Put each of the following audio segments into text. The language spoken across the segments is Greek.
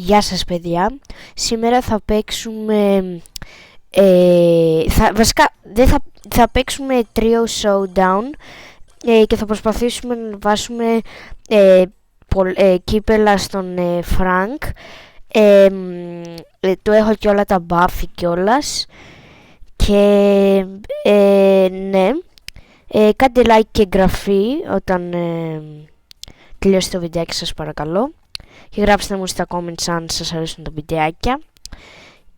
Γεια σας παιδιά, σήμερα θα παίξουμε, βασικά δεν θα παίξουμε Trio Showdown και θα προσπαθήσουμε να βάσουμε κύπελα στον Frank. Το έχω και όλα τα buff κιόλας και ναι, κάντε like και εγγραφή όταν τελειώσει το βιντεάκι σας παρακαλώ. Και γράψτε μου στα comments αν σας αρέσουν τα βιντεάκια.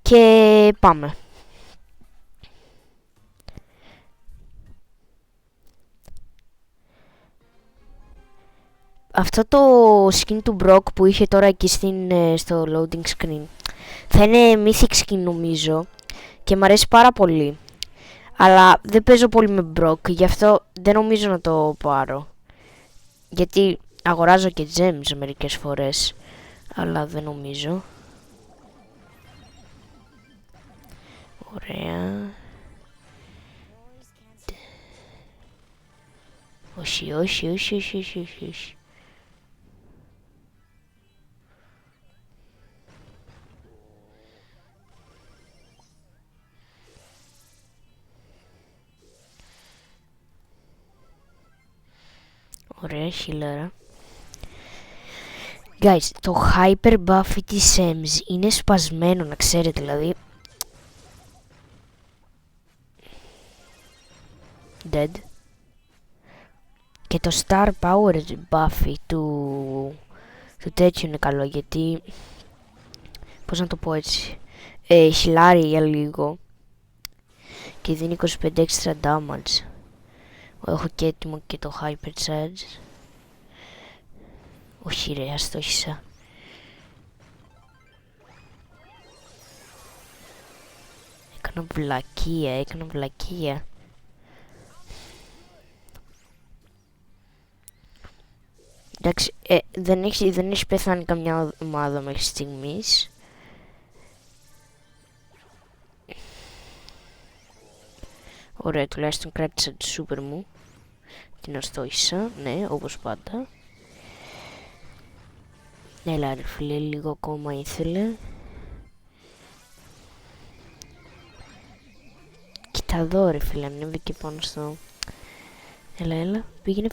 Και πάμε. Αυτό το skin του Brock που είχε τώρα εκεί στο loading screen θα είναι mythic skin νομίζω και μου αρέσει πάρα πολύ. Αλλά δεν παίζω πολύ με Brock, γι' αυτό δεν νομίζω να το πάρω. Γιατί αγοράζω και gems μερικές φορές, αλλά δεν νομίζω. Ωραία. Όχι. Ωραία, χιλάρα. Guys, το hyper buff της Ems είναι σπασμένο, να ξέρετε, δηλαδή. Dead. Και το star power buff του τέτοιου είναι καλό, γιατί πώς να το πω έτσι, χιλάρει για λίγο και δίνει 25 extra damage. Έχω και έτοιμο και το hyper charge. Όχι ρε, αστόχισα. Έκανα βλακεία. Εντάξει, δεν έχει πεθάνει καμιά ομάδα μέχρι στιγμής. Ωραία, τουλάχιστον κράτησα τη super μου. Την αστόχισα, ναι, όπως πάντα. Έλα ρε φίλε, λίγο ακόμα ήθελε. Κοίτα εδώ ρε φίλε, ανέβηκε πάνω στο... Έλα, πήγαινε,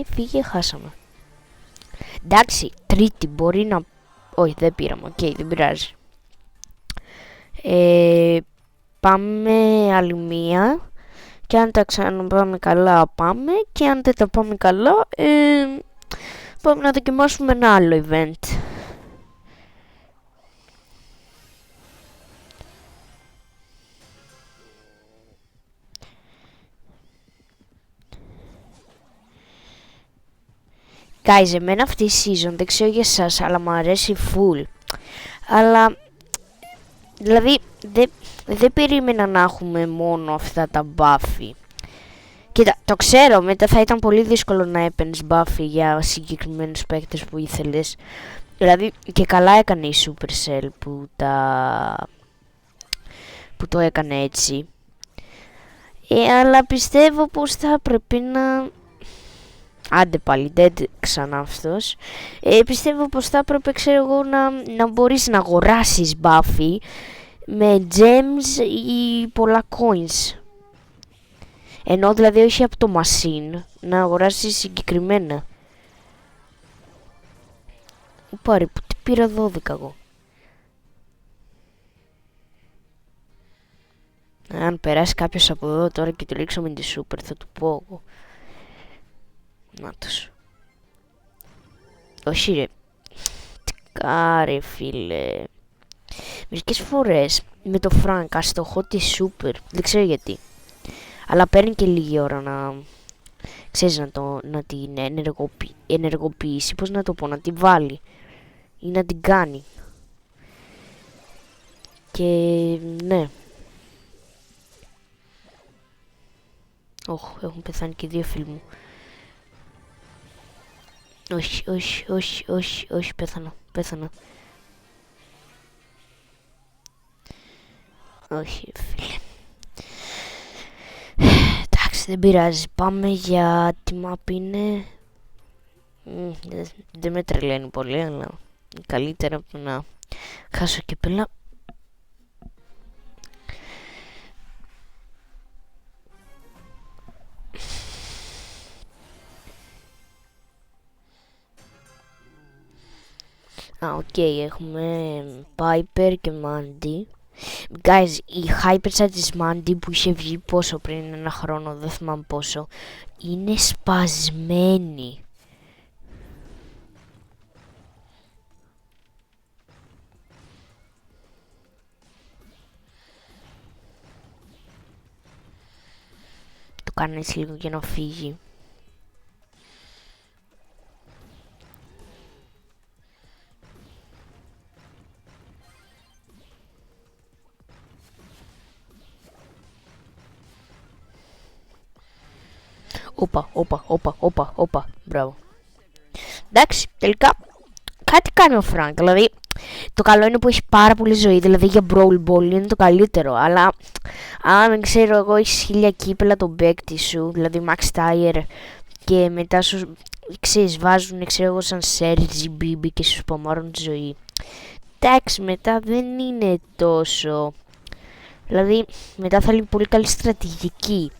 φύγε, χάσαμε. Εντάξει, τρίτη μπορεί να... Όχι, δεν πήραμε, οκ, δεν πειράζει. Πάμε άλλη μία. Και αν τα ξαναπάμε καλά πάμε. Και αν δεν τα πάμε καλά πάμε να δοκιμάσουμε ένα άλλο event. Guys, εμένα αυτή η season, δεν ξέρω για εσάς, αλλά μου αρέσει full. Αλλά, δηλαδή, δεν περίμενα να έχουμε μόνο αυτά τα buffy. Κοίτα, το ξέρω, μετά θα ήταν πολύ δύσκολο να έπαιρνες buffy για συγκεκριμένους παίκτες που ήθελες. Δηλαδή, και καλά έκανε η Supercell που το έκανε έτσι. Αλλά πιστεύω πως θα πρέπει να... Άντε πάλι, dead ξανά αυτός. Πιστεύω πως θα έπρεπε, ξέρω εγώ, να μπορείς να αγοράσεις buffy με gems ή πολλά coins. Ενώ δηλαδή όχι από το machine, να αγοράσεις συγκεκριμένα. Πάρε, που τι πήρα 12 εγώ. Αν περάσει κάποιος από εδώ τώρα και το ρίξω με τη super, θα του πω εγώ. Νάτος. Όχι ρε. Κάρε φίλε. Μερικές φορές με το Frank αστοχώ τη super. Δεν ξέρω γιατί. Αλλά παίρνει και λίγη ώρα να... Ξέρεις, να την ενεργοποιήσει. Πώς να το πω, να την βάλει. Ή να την κάνει. Και ναι. Έχουν πεθάνει και δύο φίλοι μου. Όχι, πέθανα. Όχι, φίλε. Εντάξει, δεν πειράζει. Πάμε για τη map είναι... Δεν με τρελαίνει πολύ, αλλά Καλύτερα από το να χάσω κύπελα. Οκ, έχουμε Piper και Mandy. Guys, η Hypercharge της Mandy που είχε βγει πόσο πριν, ένα χρόνο, δεν θυμάμαι πόσο, είναι σπασμένη. Το κάνω έτσι λίγο για να φύγει. Όπα, μπράβο. Εντάξει, τελικά κάτι κάνει ο Frank, δηλαδή το καλό είναι που έχει πάρα πολύ ζωή, δηλαδή για Brawl Ball είναι το καλύτερο, αλλά αν ξέρω εγώ έχεις 1000 κύπελα τον παίκτη σου, δηλαδή Max Tire και μετά σου ξέρεις βάζουν ξέρω εγώ σαν Sergi, BB και σου σπαμάρουν τη ζωή. Εντάξει, μετά δεν είναι τόσο, δηλαδή μετά θα λείπει πολύ καλή στρατηγική.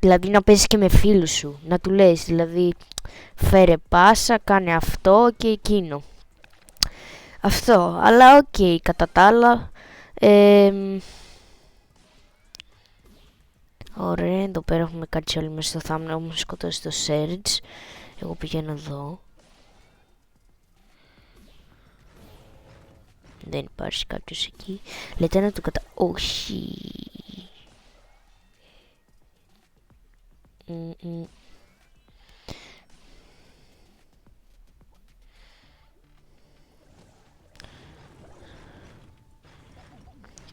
Δηλαδή να παίζεις και με φίλους σου, να του λες, δηλαδή φέρε πάσα, κάνε αυτό και εκείνο. Αυτό, αλλά οκ, κατά τα άλλα, ωραία, εδώ πέρα έχουμε κάτσει όλοι μέσα στο thumbnail, όμως σκοτώσει το Serge. Εγώ πηγαίνω εδώ. Δεν υπάρχει κάποιος εκεί. Λέτε να το όχι.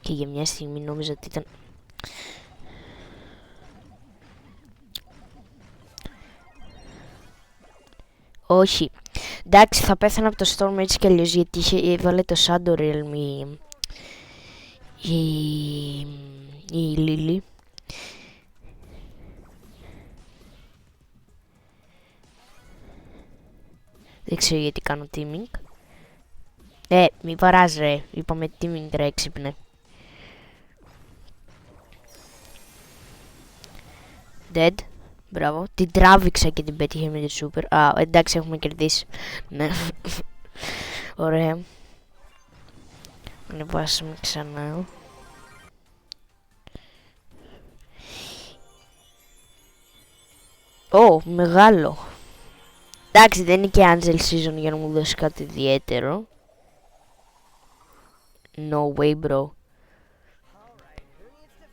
Και για μια στιγμή νόμιζα ότι ήταν... Όχι. Εντάξει, θα πέθανα από το Storm έτσι κι αλλιώς, γιατί έβαλε το Shadow Realm η Lily. Δεν ξέρω γιατί κάνω teaming. Μη βαράς ρε, είπαμε teaming ρε έξυπνε. Dead, μπράβο. Την τράβηξα και την πέτυχε με τη super. Εντάξει, έχουμε κερδίσει. Ναι. Ωραία. Ανεβάσαμε ξανά. Μεγάλο. Εντάξει, δεν είναι και Angel Season για να μου δώσει κάτι ιδιαίτερο. No way, bro.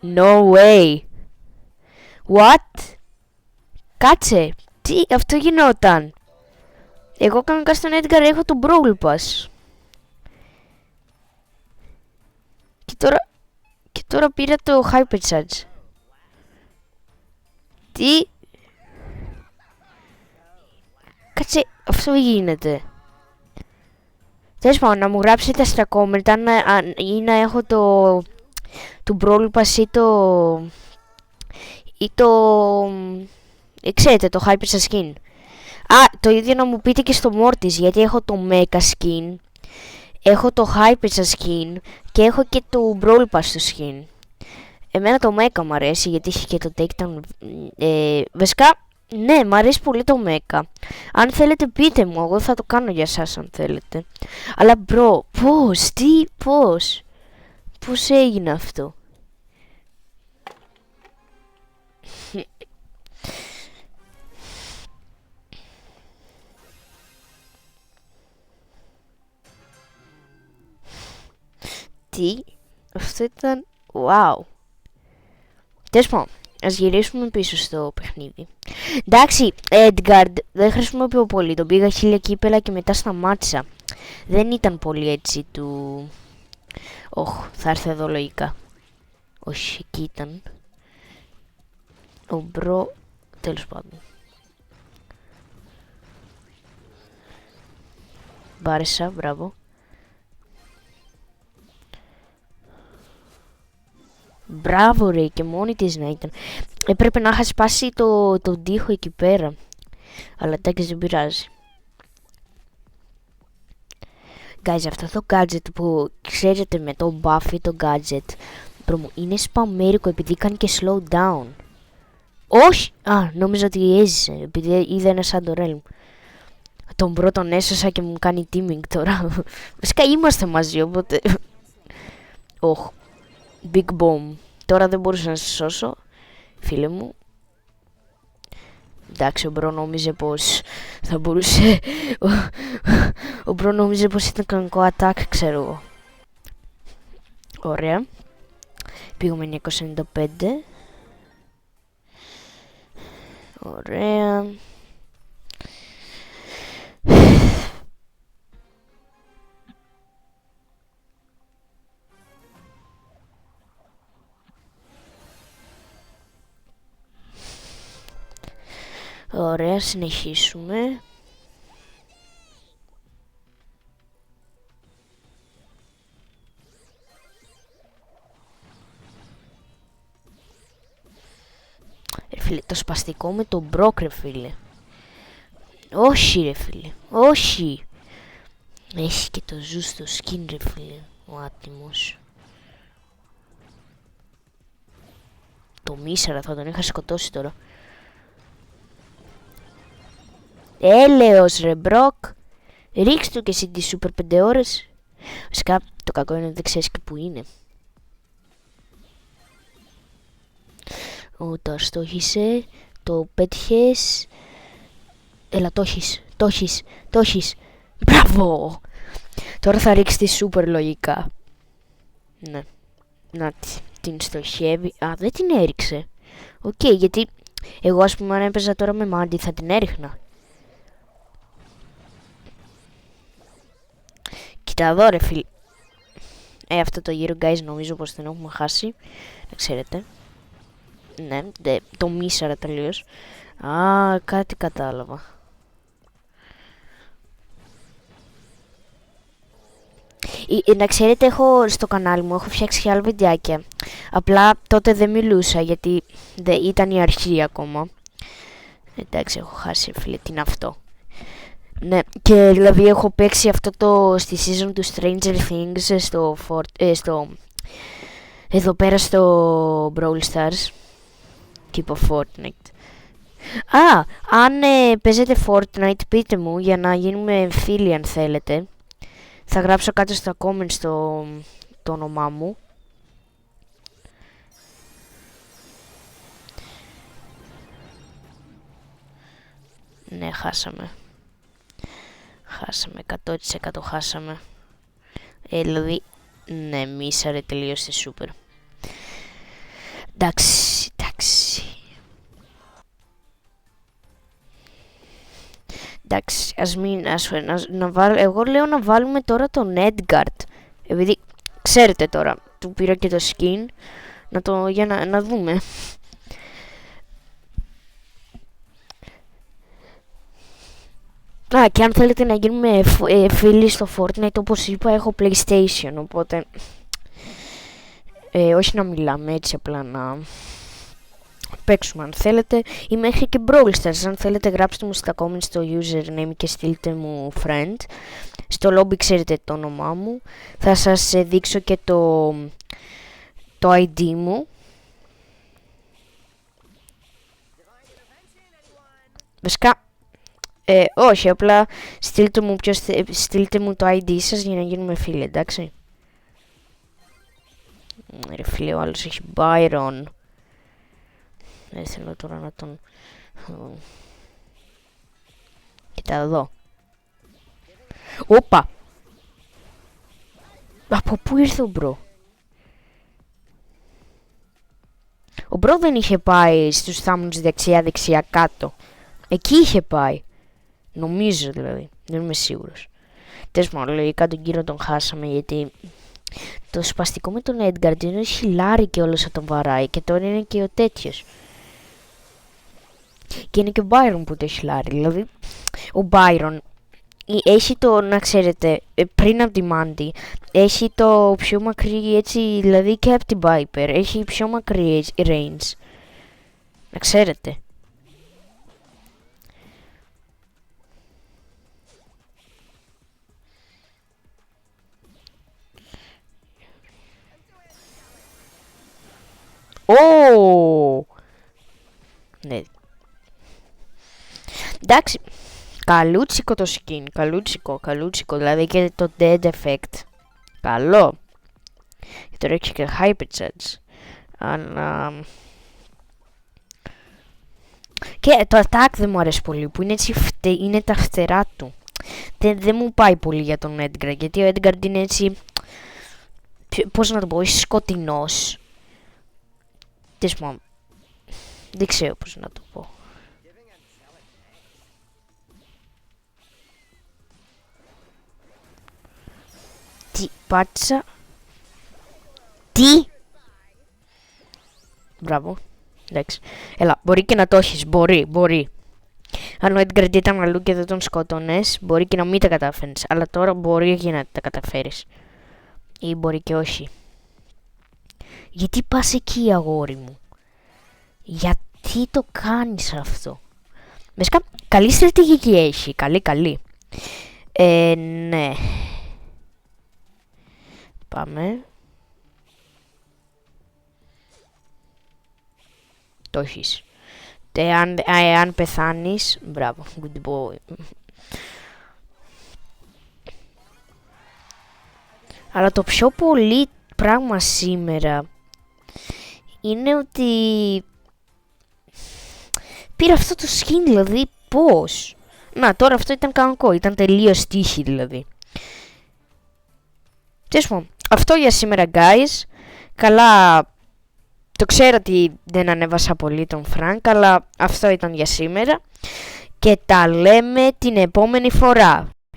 No way. What? Κάτσε. Τι, αυτό γινόταν. Εγώ κανονικά στον Edgar έχω το Brawl Pass. Και τώρα πήρα το Hypercharge. Τι? Κάτσε, αυτό γίνεται. Τέλος πάντων, να μου γράψετε στα comment ή να έχω το Brawl Pass ή το ξέρετε, το Hyper Skin. Το ίδιο να μου πείτε και στο Mortis, γιατί έχω το Mecha Skin, έχω το Hyper Skin και έχω και το Brawl Pass στο skin. Εμένα το Mecha μου αρέσει γιατί έχει και το Takedown. Βασικά, ναι, μου αρέσει πολύ το Mecha. Αν θέλετε πείτε μου, εγώ θα το κάνω για σας αν θέλετε. Αλλά bro, πώς έγινε αυτό? Τι, αυτό ήταν, wow. Τέλος πάντων, ας γυρίσουμε πίσω στο παιχνίδι. Εντάξει, Edgar δεν χρησιμοποιώ πολύ, τον πήγα 1000 κύπελα και μετά σταμάτησα. Δεν ήταν πολύ έτσι του... θα έρθει εδώ λογικά. Όχι, εκεί ήταν. Ο μπρο, τέλος πάντων. Μπάρεσα, μπράβο. Μπράβο ρε, και μόνη της να ήταν. Έπρεπε να είχα σπάσει τον τοίχο εκεί πέρα. Αλλά εντάξει, δεν πειράζει. Guys, αυτό το gadget που ξέρετε με το Buffy το gadget είναι σπαμμέρικο επειδή κάνει και slow down. Όχι! Α, νόμιζα ότι έζησε επειδή είδα ένα σαν το Realm. Τον πρώτον έσωσα και μου κάνει teaming τώρα. Βασικά είμαστε μαζί, οπότε... Οχ. Big bomb. Τώρα δεν μπορούσα να σε σώσω, φίλε μου. Εντάξει, ο Μπρο νόμιζε πως θα μπορούσε... Ο Μπρο νόμιζε πως ήταν κανονικό attack, ξέρω εγώ. Ωραία. Πήγαμε 995. Ωραία. Ωραία, συνεχίσουμε. Ρε φίλε, το σπαστικό με τον Μπροκ, ρε φίλε. Όχι, ρε φίλε, όχι. Έχει και το ζου στο skin, ρε φίλε, ο άτιμος. Το μίσαρα, θα τον είχα σκοτώσει τώρα. Έλεος ρε Μπροκ. Ρίξ' του και εσύ τις σούπερ 5 ώρες. Βασικά το κακό είναι ότι δεν ξέρεις και που είναι. Το αστόχησε. Το πέτυχες. Έλα, το έχεις. Μπράβο. Τώρα θα ρίξει τη σούπερ λογικά. Ναι. Να την στοχεύει. Α, δεν την έριξε. Οκ, γιατί εγώ ας πούμε αν έπαιζα τώρα με Μάντι θα την έριχνα. Κοίτα εδώ ρε φίλε. Αυτό το γύρο guys νομίζω πως την έχουμε χάσει. Δεν ξέρετε. Ναι, το μίσαρα τελείως. Α, κάτι κατάλαβα. Να ξέρετε, έχω στο κανάλι μου, έχω φτιάξει και άλλα βιντεάκια. Απλά τότε δεν μιλούσα γιατί ήταν η αρχή ακόμα. Εντάξει, έχω χάσει φίλε, τι είναι αυτό. Ναι, και δηλαδή έχω παίξει αυτό το στη season του Stranger Things εδώ πέρα στο Brawl Stars. Και είπα Fortnite. Α, αν παίζετε Fortnite πείτε μου για να γίνουμε φίλοι αν θέλετε. Θα γράψω κάτω στα comments το όνομά μου. Ναι, χάσαμε. Χάσαμε, 100% χάσαμε. Δηλαδή, ναι, μίσαρε τελείως τη σούπερ. Εντάξει. Εντάξει, εγώ λέω να βάλουμε τώρα τον Edgard. Επειδή, ξέρετε τώρα, του πήρα και το skin. Για να δούμε. Και αν θέλετε να γίνουμε φίλοι στο Fortnite, όπως είπα, έχω PlayStation, οπότε... όχι να μιλάμε, έτσι απλά να... παίξουμε αν θέλετε, ή μέχρι και Brawl Stars. Αν θέλετε γράψτε μου στα comments το username και στείλτε μου friend. Στο lobby ξέρετε το όνομά μου. Θα σας δείξω και το ID μου. Βασικά όχι, απλά στείλτε μου το ID σας για να γίνουμε φίλοι, εντάξει. Ρε φίλε, ο άλλος έχει Byron. Θέλω τώρα να τον... Κοίτα εδώ. Όπα! Από πού ήρθε ο Μπρο? Ο Μπρο δεν είχε πάει στους θάμνους δεξιά-δεξιά κάτω. Εκεί είχε πάει. Νομίζω δηλαδή. Δεν είμαι σίγουρος. Τέλος πάντων, λογικά τον κύριο τον χάσαμε γιατί... Το σπαστικό με τον Edgard είναι χιλάρι και όλος θα τον βαράει. Και τώρα είναι και ο τέτοιος. Και είναι και ο Byron που το χιλάρι. Δηλαδή, ο Byron έχει το, να ξέρετε, πριν από τη Mandy, έχει το πιο μακρύ, έτσι, δηλαδή και από την Viper. Έχει πιο μακρύ range. Να ξέρετε. Ναι. Εντάξει. Καλούτσικο το skin. Καλούτσικο. Δηλαδή και το dead effect. Καλό. Και τώρα έχει και hypercharge. Αλλά... Και το attack δεν μου αρέσει πολύ, που είναι έτσι είναι τα φτερά του. Δεν μου πάει πολύ για τον Edgar, γιατί ο Edgar είναι έτσι... Πώς να το πω, είσαι σκοτεινός. Δεν ξέρω πώς να το πω. Τι, πάτησα... Τι! Μπράβο. Εντάξει. Έλα, μπορεί και να το έχεις. Μπορεί. Αν ο Edgar ήταν αλλού και δεν τον σκότωνες, μπορεί και να μην τα καταφέρνεις. Αλλά τώρα μπορεί και να τα καταφέρεις. Ή μπορεί και όχι. Γιατί πας εκεί, αγόρι μου? Γιατί το κάνεις αυτό? Βασικά, καλή στρατηγική έχει. Καλή. Ναι. Πάμε. Το έχεις. Αν πεθάνεις, μπράβο, good boy. Αλλά το πιο πολύ πράγμα σήμερα είναι ότι πήρα αυτό το skin, δηλαδή πώς? Να, τώρα αυτό ήταν κανονικό, ήταν τελείως τύχη δηλαδή. Τέλος πάντων, αυτό για σήμερα guys. Καλά, το ξέρω ότι δεν ανέβασα πολύ τον Φρανκ, αλλά αυτό ήταν για σήμερα. Και τα λέμε την επόμενη φορά.